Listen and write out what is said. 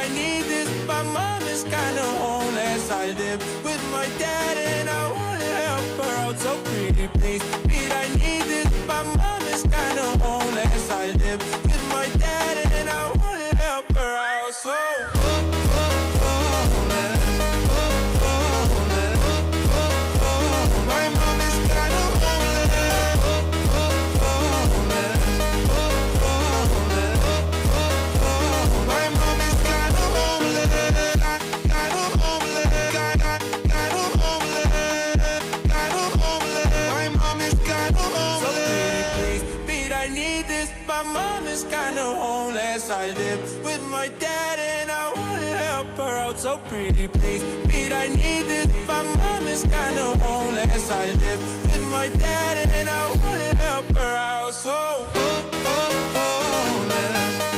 I need this. My mom is kinda homeless. I live with my dad and I wanna help her out. So pretty please, Pete, I need this. My mom is kinda homeless. I live with my dad and I wanna help her out. So my mom is kinda homeless. My mom is kinda homeless. Kinda homeless. Kinda homeless. Kinda homeless. My mom is kinda homeless. So please, Pete, I need this. My mom is kinda homeless. I live with my dad and I wanna help her out. So pretty please, Pete, I need this. My mom is kinda homeless. I live with my dad and I wanna help her out. So homeless.